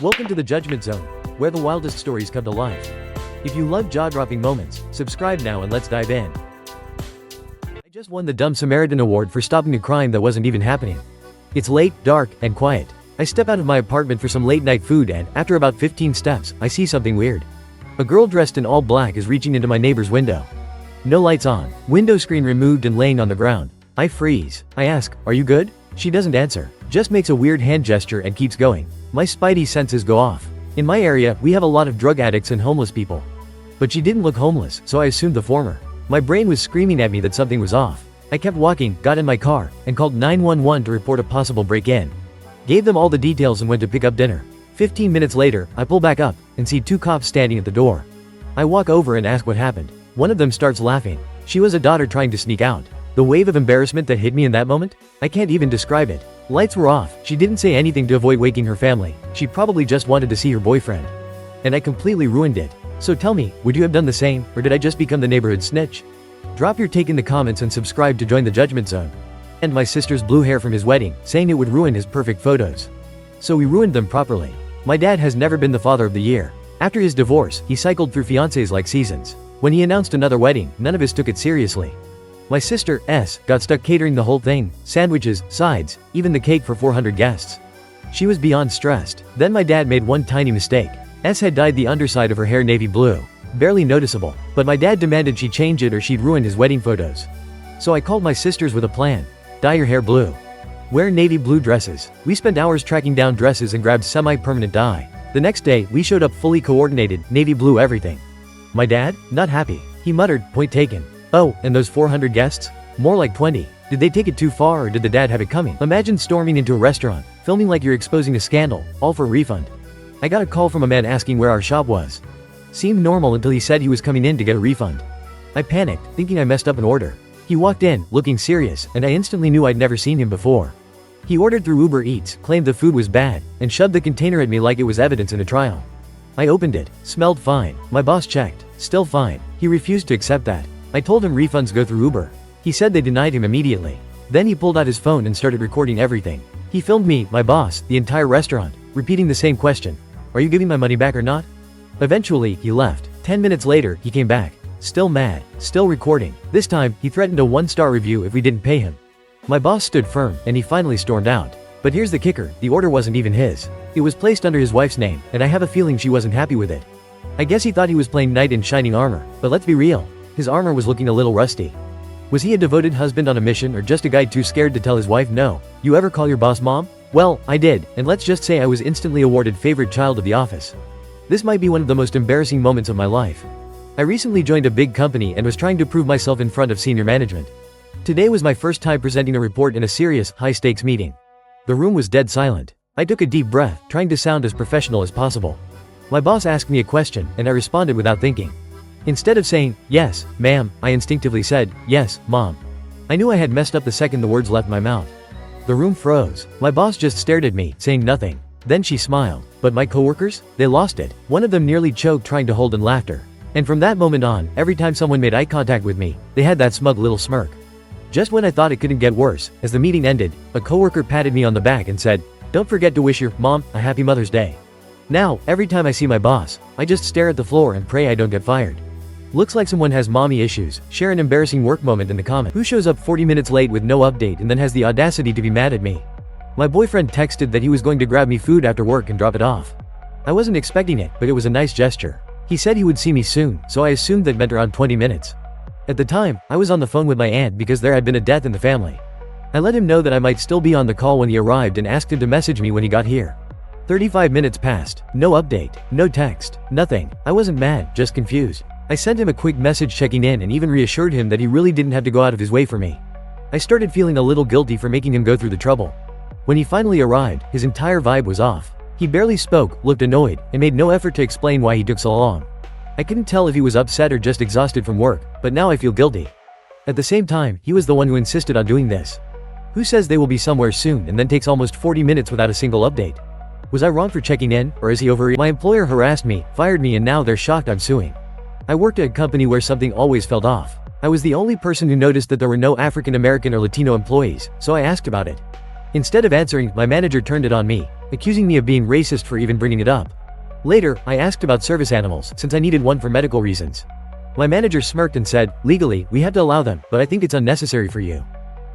Welcome to the Judgment Zone, where the wildest stories come to life. If you love jaw-dropping moments, subscribe now and let's dive in. I just won the Dumb Samaritan Award for stopping a crime that wasn't even happening. It's late, dark, and quiet. I step out of my apartment for some late-night food and, after about 15 steps, I see something weird. A girl dressed in all black is reaching into my neighbor's window. No lights on, window screen removed and laying on the ground. I freeze. I ask, "Are you good?" She doesn't answer, just makes a weird hand gesture and keeps going. My spidey senses go off. In my area, we have a lot of drug addicts and homeless people. But she didn't look homeless, so I assumed the former. My brain was screaming at me that something was off. I kept walking, got in my car, and called 911 to report a possible break-in. Gave them all the details and went to pick up dinner. 15 minutes later, I pull back up, and see two cops standing at the door. I walk over and ask what happened. One of them starts laughing. She was a daughter trying to sneak out. The wave of embarrassment that hit me in that moment? I can't even describe it. Lights were off, she didn't say anything to avoid waking her family, she probably just wanted to see her boyfriend. And I completely ruined it. So tell me, would you have done the same, or did I just become the neighborhood snitch? Drop your take in the comments and subscribe to join the Judgment Zone. And my sister's blue hair from his wedding, saying it would ruin his perfect photos. So we ruined them properly. My dad has never been the father of the year. After his divorce, he cycled through fiancés like seasons. When he announced another wedding, none of us took it seriously. My sister, S, got stuck catering the whole thing, sandwiches, sides, even the cake for 400 guests. She was beyond stressed. Then my dad made one tiny mistake. S had dyed the underside of her hair navy blue. Barely noticeable, but my dad demanded she change it or she'd ruin his wedding photos. So I called my sisters with a plan. Dye your hair blue. Wear navy blue dresses. We spent hours tracking down dresses and grabbed semi-permanent dye. The next day, we showed up fully coordinated, navy blue everything. My dad? Not happy. He muttered, "Point taken." Oh, and those 400 guests? More like 20. Did they take it too far or did the dad have it coming? Imagine storming into a restaurant, filming like you're exposing a scandal, all for a refund. I got a call from a man asking where our shop was. Seemed normal until he said he was coming in to get a refund. I panicked, thinking I messed up an order. He walked in, looking serious, and I instantly knew I'd never seen him before. He ordered through Uber Eats, claimed the food was bad, and shoved the container at me like it was evidence in a trial. I opened it, smelled fine. My boss checked, still fine. He refused to accept that. I told him refunds go through Uber. He said they denied him immediately. Then he pulled out his phone and started recording everything. He filmed me, my boss, the entire restaurant, repeating the same question. "Are you giving my money back or not?" Eventually, he left. 10 minutes later, he came back. Still mad, still recording. This time, he threatened a 1-star review if we didn't pay him. My boss stood firm, and he finally stormed out. But here's the kicker, the order wasn't even his. It was placed under his wife's name, and I have a feeling she wasn't happy with it. I guess he thought he was playing knight in shining armor, but let's be real. His armor was looking a little rusty. Was he a devoted husband on a mission or just a guy too scared to tell his wife no? You ever call your boss mom? Well, I did, and let's just say I was instantly awarded favorite child of the office. This might be one of the most embarrassing moments of my life. I recently joined a big company and was trying to prove myself in front of senior management. Today was my first time presenting a report in a serious, high-stakes meeting. The room was dead silent. I took a deep breath, trying to sound as professional as possible. My boss asked me a question, and I responded without thinking. Instead of saying, "Yes, ma'am," I instinctively said, "Yes, mom." I knew I had messed up the second the words left my mouth. The room froze. My boss just stared at me, saying nothing. Then she smiled. But my coworkers? They lost it. One of them nearly choked trying to hold in laughter. And from that moment on, every time someone made eye contact with me, they had that smug little smirk. Just when I thought it couldn't get worse, as the meeting ended, a coworker patted me on the back and said, "Don't forget to wish your mom a happy Mother's Day." Now, every time I see my boss, I just stare at the floor and pray I don't get fired. Looks like someone has mommy issues. Share an embarrassing work moment in the comment. Who shows up 40 minutes late with no update and then has the audacity to be mad at me? My boyfriend texted that he was going to grab me food after work and drop it off. I wasn't expecting it, but it was a nice gesture. He said he would see me soon, so I assumed that meant around 20 minutes. At the time, I was on the phone with my aunt because there had been a death in the family. I let him know that I might still be on the call when he arrived and asked him to message me when he got here. 35 minutes passed. No update, no text, nothing. I wasn't mad, just confused. I sent him a quick message checking in and even reassured him that he really didn't have to go out of his way for me. I started feeling a little guilty for making him go through the trouble. When he finally arrived, his entire vibe was off. He barely spoke, looked annoyed, and made no effort to explain why he took so long. I couldn't tell if he was upset or just exhausted from work, but now I feel guilty. At the same time, he was the one who insisted on doing this. Who says they will be somewhere soon and then takes almost 40 minutes without a single update? Was I wrong for checking in, or is he overreacting? My employer harassed me, fired me, and now they're shocked I'm suing. I worked at a company where something always felt off. I was the only person who noticed that there were no African American or Latino employees, so I asked about it. Instead of answering, my manager turned it on me. accusing me of being racist for even bringing it up. Later, I asked about service animals, since I needed one for medical reasons. My manager smirked and said, "Legally, we have to allow them, but I think it's unnecessary for you."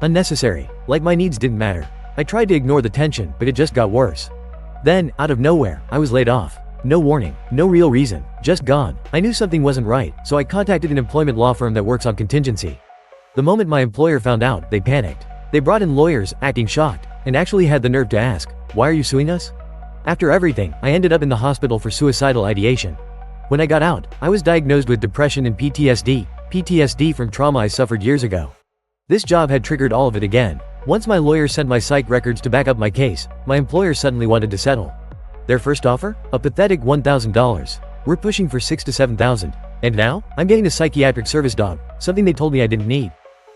Unnecessary. Like my needs didn't matter. I tried to ignore the tension, but it just got worse. Then, out of nowhere, I was laid off. No warning, no real reason, just gone. I knew something wasn't right, so I contacted an employment law firm that works on contingency. The moment my employer found out, they panicked. They brought in lawyers, acting shocked, and actually had the nerve to ask, "Why are you suing us?" After everything, I ended up in the hospital for suicidal ideation. When I got out, I was diagnosed with depression and PTSD from trauma I suffered years ago. This job had triggered all of it again. Once my lawyer sent my psych records to back up my case, my employer suddenly wanted to settle. Their first offer? A pathetic $1,000. We're pushing for $6,000 to $7,000. And now, I'm getting a psychiatric service dog, something they told me I didn't need.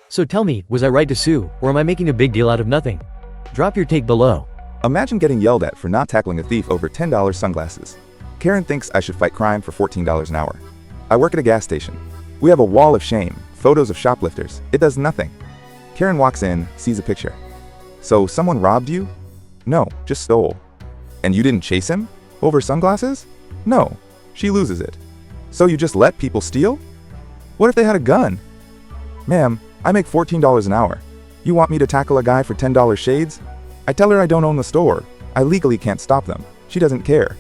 So tell me, was I right to sue, or am I making a big deal out of nothing? Drop your take below. Imagine getting yelled at for not tackling a thief over $10 sunglasses. Karen thinks I should fight crime for $14 an hour. I work at a gas station. We have a wall of shame, photos of shoplifters. It does nothing. Karen walks in, sees a picture. "So someone robbed you?" "No, just stole." "And you didn't chase him? Over sunglasses?" "No." She loses it. "So you just let people steal? What if they had a gun?" "Ma'am, I make $14 an hour. You want me to tackle a guy for $10 shades?" I tell her I don't own the store. I legally can't stop them. She doesn't care.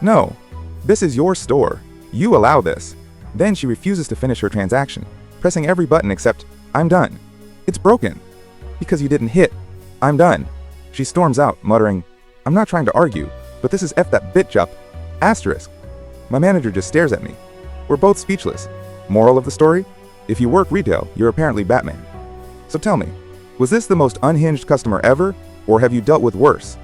"No, this is your store. You allow this." Then she refuses to finish her transaction, pressing every button except, "I'm done." "It's broken." "Because you didn't hit." "I'm done." She storms out, muttering, "I'm not trying to argue, but this is F that bitch up. Asterisk." My manager just stares at me. We're both speechless. Moral of the story? If you work retail, you're apparently Batman. So tell me, was this the most unhinged customer ever, or have you dealt with worse?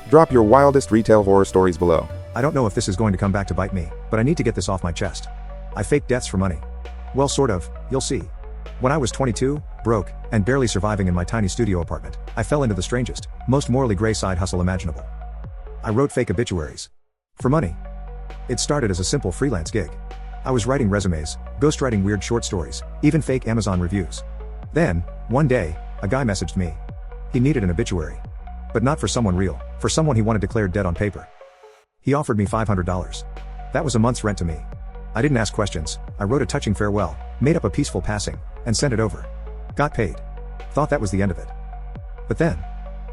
Drop your wildest retail horror stories below. I don't know if this is going to come back to bite me, but I need to get this off my chest. I fake deaths for money. Well, sort of, you'll see. When I was 22, broke, and barely surviving in my tiny studio apartment, I fell into the strangest, most morally gray side hustle imaginable. I wrote fake obituaries. For money. It started as a simple freelance gig. I was writing resumes, ghostwriting weird short stories, even fake Amazon reviews. Then, one day, a guy messaged me. He needed an obituary. But not for someone real, for someone he wanted declared dead on paper. He offered me $500. That was a month's rent to me. I didn't ask questions. I wrote a touching farewell, made up a peaceful passing, and sent it over. Got paid. Thought that was the end of it. But then,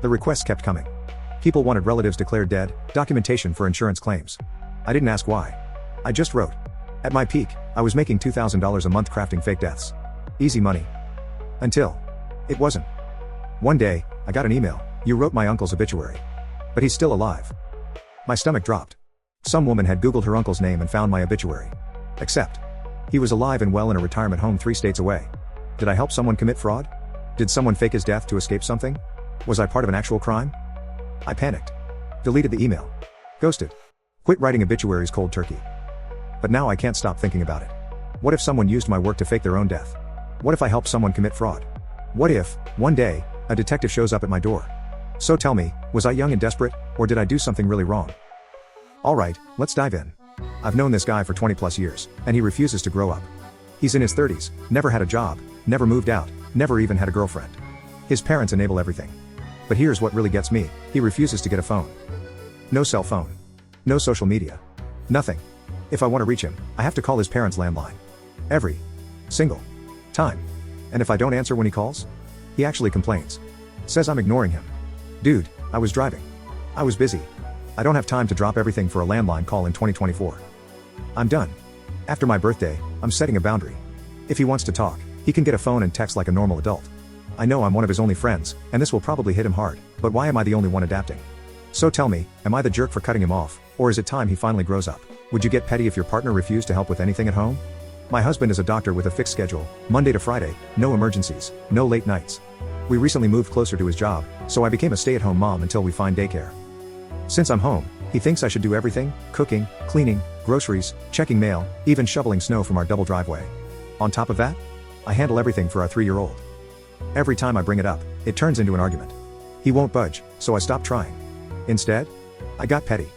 the requests kept coming. People wanted relatives declared dead, documentation for insurance claims. I didn't ask why. I just wrote. At my peak, I was making $2,000 a month crafting fake deaths. Easy money. Until it wasn't. One day, I got an email. "You wrote my uncle's obituary. But he's still alive." My stomach dropped. Some woman had Googled her uncle's name and found my obituary. Except, he was alive and well in a retirement home 3 states away. Did I help someone commit fraud? Did someone fake his death to escape something? Was I part of an actual crime? I panicked. Deleted the email. Ghosted. Quit writing obituaries cold turkey. But now I can't stop thinking about it. What if someone used my work to fake their own death? What if I helped someone commit fraud? What if, one day, a detective shows up at my door? So tell me, was I young and desperate, or did I do something really wrong? Alright, let's dive in. I've known this guy for 20 plus years, and he refuses to grow up. He's in his 30s, never had a job, never moved out, never even had a girlfriend. His parents enable everything. But here's what really gets me, he refuses to get a phone. No cell phone. No social media. Nothing. If I want to reach him, I have to call his parents' landline. Every single time. And if I don't answer when he calls, he actually complains. Says I'm ignoring him. Dude, I was driving. I was busy. I don't have time to drop everything for a landline call in 2024. I'm done. After my birthday, I'm setting a boundary. If he wants to talk, he can get a phone and text like a normal adult. I know I'm one of his only friends, and this will probably hit him hard, but why am I the only one adapting? So tell me, am I the jerk for cutting him off, or is it time he finally grows up? Would you get petty if your partner refused to help with anything at home? My husband is a doctor with a fixed schedule, Monday to Friday, no emergencies, no late nights. We recently moved closer to his job, so I became a stay-at-home mom until we find daycare. Since I'm home, he thinks I should do everything, cooking, cleaning, groceries, checking mail, even shoveling snow from our double driveway. On top of that, I handle everything for our 3-year-old. Every time I bring it up, it turns into an argument. He won't budge, so I stopped trying. Instead, I got petty.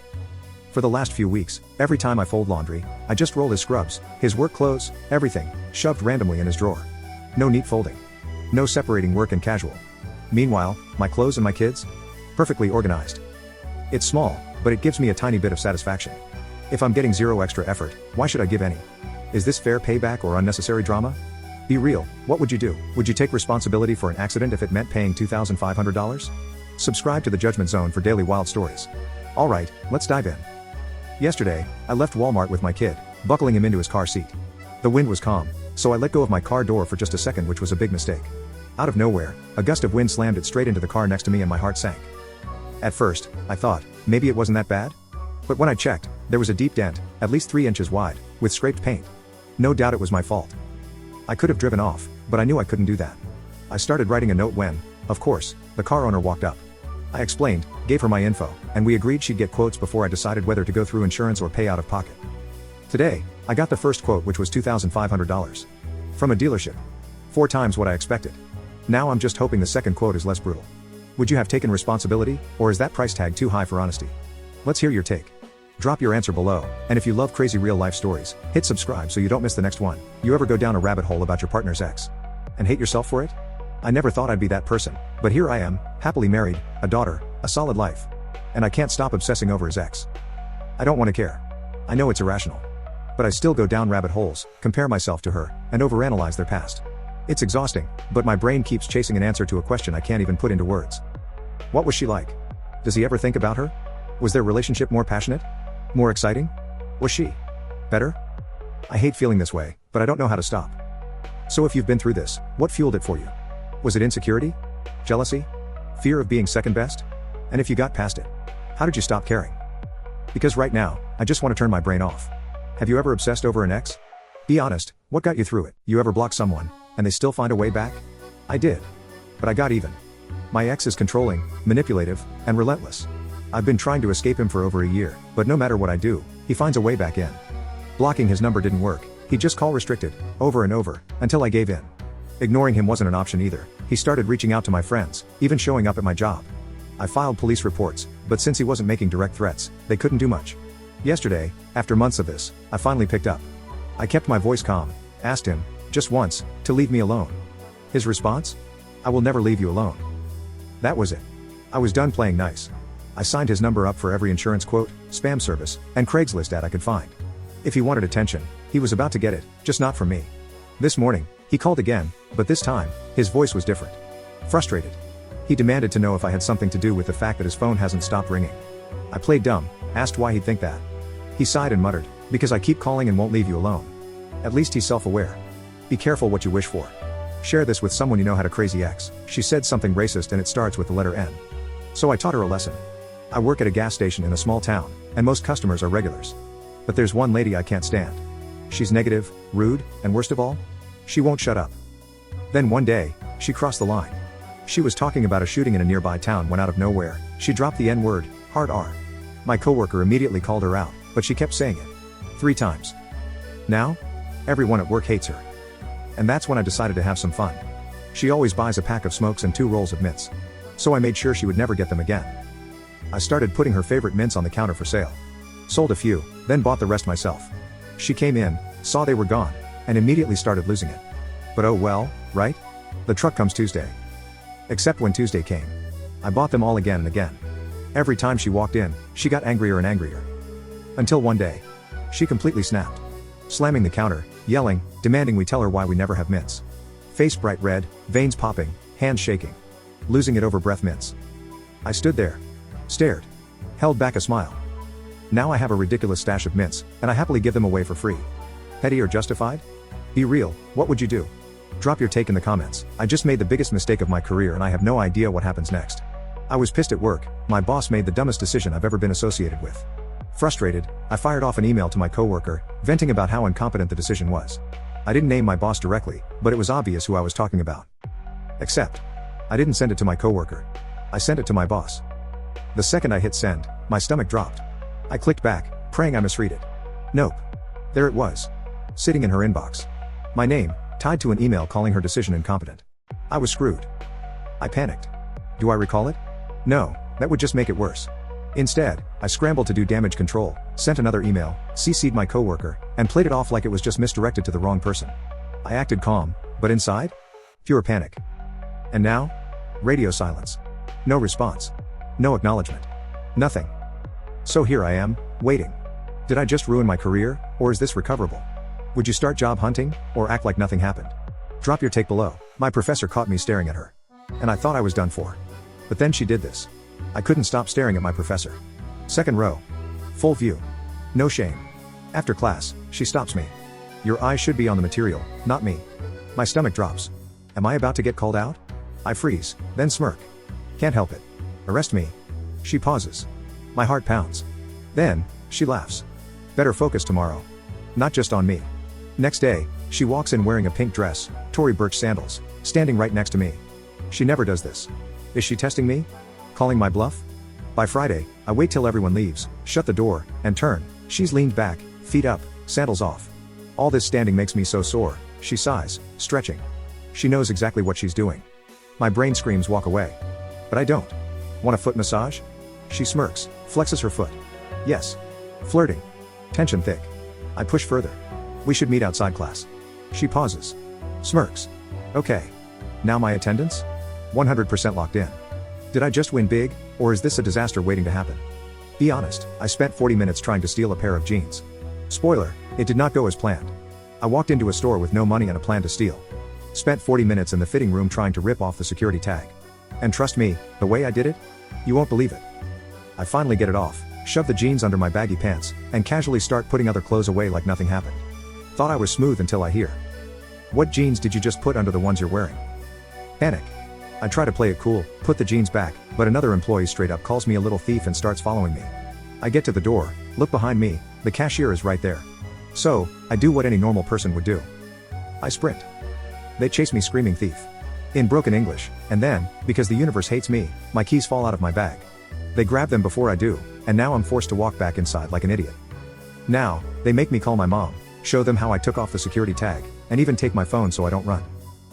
For the last few weeks, every time I fold laundry, I just roll his scrubs, his work clothes, everything, shoved randomly in his drawer. No neat folding. No separating work and casual. Meanwhile, my clothes and my kids? Perfectly organized. It's small, but it gives me a tiny bit of satisfaction. If I'm getting zero extra effort, why should I give any? Is this fair payback or unnecessary drama? Be real, what would you do? Would you take responsibility for an accident if it meant paying $2,500? Subscribe to The Judgment Zone for daily wild stories. Alright, let's dive in. Yesterday, I left Walmart with my kid, buckling him into his car seat. The wind was calm, so I let go of my car door for just a second, which was a big mistake. Out of nowhere, a gust of wind slammed it straight into the car next to me and my heart sank. At first, I thought, maybe it wasn't that bad? But when I checked, there was a deep dent, at least 3 inches wide, with scraped paint. No doubt it was my fault. I could have driven off, but I knew I couldn't do that. I started writing a note when, of course, the car owner walked up. I explained, gave her my info, and we agreed she'd get quotes before I decided whether to go through insurance or pay out of pocket. Today, I got the first quote, which was $2,500. From a dealership. 4 times what I expected. Now I'm just hoping the second quote is less brutal. Would you have taken responsibility, or is that price tag too high for honesty? Let's hear your take. Drop your answer below, and if you love crazy real life stories, hit subscribe so you don't miss the next one. You ever go down a rabbit hole about your partner's ex? And hate yourself for it? I never thought I'd be that person, but here I am, happily married, a daughter, a solid life. And I can't stop obsessing over his ex. I don't want to care. I know it's irrational. But I still go down rabbit holes, compare myself to her, and overanalyze their past. It's exhausting, but my brain keeps chasing an answer to a question I can't even put into words. What was she like? Does he ever think about her? Was their relationship more passionate? More exciting? Was she better? I hate feeling this way, but I don't know how to stop. So if you've been through this, what fueled it for you? Was it insecurity? Jealousy? Fear of being second best? And if you got past it, how did you stop caring? Because right now, I just want to turn my brain off. Have you ever obsessed over an ex? Be honest, what got you through it? You ever block someone, and they still find a way back? I did. But I got even. My ex is controlling, manipulative, and relentless. I've been trying to escape him for over a year, but no matter what I do, he finds a way back in. Blocking his number didn't work, he'd just call restricted, over and over, until I gave in. Ignoring him wasn't an option either, he started reaching out to my friends, even showing up at my job. I filed police reports, but since he wasn't making direct threats, they couldn't do much. Yesterday, after months of this, I finally picked up. I kept my voice calm, asked him, just once, to leave me alone. His response? I will never leave you alone. That was it. I was done playing nice. I signed his number up for every insurance quote, spam service, and Craigslist ad I could find. If he wanted attention, he was about to get it, just not from me. This morning, he called again, but this time, his voice was different. Frustrated. He demanded to know if I had something to do with the fact that his phone hasn't stopped ringing. I played dumb, asked why he'd think that. He sighed and muttered, because I keep calling and won't leave you alone. At least he's self-aware. Be careful what you wish for. Share this with someone you know had a crazy ex. She said something racist and it starts with the letter N. So I taught her a lesson. I work at a gas station in a small town, and most customers are regulars. But there's one lady I can't stand. She's negative, rude, and worst of all, she won't shut up. Then one day, she crossed the line. She was talking about a shooting in a nearby town when out of nowhere, she dropped the N-word, hard R. My coworker immediately called her out, but she kept saying it. 3 times. Now, everyone at work hates her. And that's when I decided to have some fun. She always buys a pack of smokes and 2 rolls of mints. So I made sure she would never get them again. I started putting her favorite mints on the counter for sale. Sold a few, then bought the rest myself. She came in, saw they were gone, and immediately started losing it. But oh well, right? The truck comes Tuesday. Except when Tuesday came. I bought them all again and again. Every time she walked in, she got angrier and angrier. Until one day. She completely snapped. Slamming the counter, yelling, demanding we tell her why we never have mints. Face bright red, veins popping, hands shaking. Losing it over breath mints. I stood there. Stared. Held back a smile. Now I have a ridiculous stash of mints, and I happily give them away for free. Petty or justified? Be real, what would you do? Drop your take in the comments. I just made the biggest mistake of my career and I have no idea what happens next. I was pissed at work, my boss made the dumbest decision I've ever been associated with. Frustrated, I fired off an email to my coworker, venting about how incompetent the decision was. I didn't name my boss directly, but it was obvious who I was talking about. Except, I didn't send it to my coworker. I sent it to my boss. The second I hit send, my stomach dropped. I clicked back, praying I misread it. Nope. There it was. Sitting in her inbox. My name, tied to an email calling her decision incompetent. I was screwed. I panicked. Do I recall it? No, that would just make it worse. Instead, I scrambled to do damage control, sent another email, CC'd my coworker, and played it off like it was just misdirected to the wrong person. I acted calm, but inside? Pure panic. And now? Radio silence. No response. No acknowledgement. Nothing. So here I am, waiting. Did I just ruin my career, or is this recoverable? Would you start job hunting, or act like nothing happened? Drop your take below. My professor caught me staring at her. And I thought I was done for. But then she did this. I couldn't stop staring at my professor. Second row. Full view. No shame. After class, she stops me. Your eyes should be on the material, not me. My stomach drops. Am I about to get called out? I freeze, then smirk. Can't help it. Arrest me. She pauses. My heart pounds. Then, she laughs. Better focus tomorrow. Not just on me. Next day, she walks in wearing a pink dress, Tory Burch sandals, standing right next to me. She never does this. Is she testing me? Calling my bluff? By Friday, I wait till everyone leaves, shut the door, and turn. She's leaned back, feet up, sandals off. All this standing makes me so sore, she sighs, stretching. She knows exactly what she's doing. My brain screams walk away. But I don't. Want a foot massage? She smirks, flexes her foot. Yes. Flirting. Tension thick. I push further. We should meet outside class. She pauses. Smirks. Okay. Now my attendance? 100% locked in. Did I just win big, or is this a disaster waiting to happen? Be honest, I spent 40 minutes trying to steal a pair of jeans. Spoiler, it did not go as planned. I walked into a store with no money and a plan to steal. Spent 40 minutes in the fitting room trying to rip off the security tag. And trust me, the way I did it? You won't believe it. I finally get it off, shove the jeans under my baggy pants, and casually start putting other clothes away like nothing happened. Thought I was smooth until I hear. What jeans did you just put under the ones you're wearing? Panic. I try to play it cool, put the jeans back, but another employee straight up calls me a little thief and starts following me. I get to the door, look behind me, the cashier is right there. So, I do what any normal person would do. I sprint. They chase me screaming thief. In broken English, and then, because the universe hates me, my keys fall out of my bag. They grab them before I do, and now I'm forced to walk back inside like an idiot. Now, they make me call my mom, show them how I took off the security tag, and even take my phone so I don't run.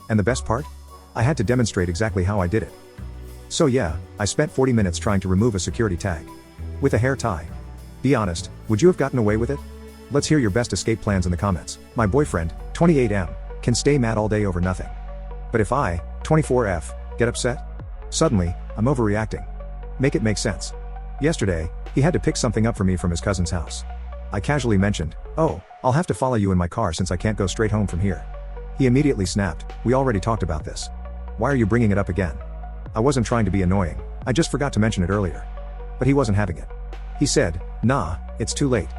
And the best part? I had to demonstrate exactly how I did it. So yeah, I spent 40 minutes trying to remove a security tag. With a hair tie. Be honest, would you have gotten away with it? Let's hear your best escape plans in the comments. My boyfriend, 28M, can stay mad all day over nothing. But if I, 24F, get upset? Suddenly, I'm overreacting. Make it make sense. Yesterday, he had to pick something up for me from his cousin's house. I casually mentioned, "Oh, I'll have to follow you in my car since I can't go straight home from here." He immediately snapped, "We already talked about this. Why are you bringing it up again?" I wasn't trying to be annoying, I just forgot to mention it earlier. But he wasn't having it. He said, "Nah, it's too late.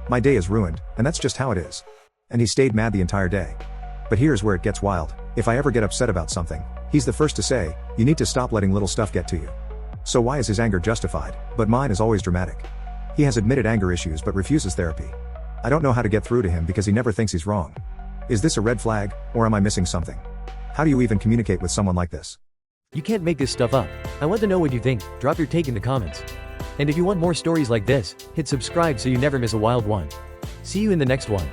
My day is ruined, and that's just how it is." And he stayed mad the entire day. But here's where it gets wild. If I ever get upset about something, he's the first to say, "You need to stop letting little stuff get to you." So why is his anger justified, but mine is always dramatic? He has admitted anger issues but refuses therapy. I don't know how to get through to him because he never thinks he's wrong. Is this a red flag, or am I missing something? How do you even communicate with someone like this? You can't make this stuff up. I want to know what you think. Drop your take in the comments. And if you want more stories like this, hit subscribe so you never miss a wild one. See you in the next one.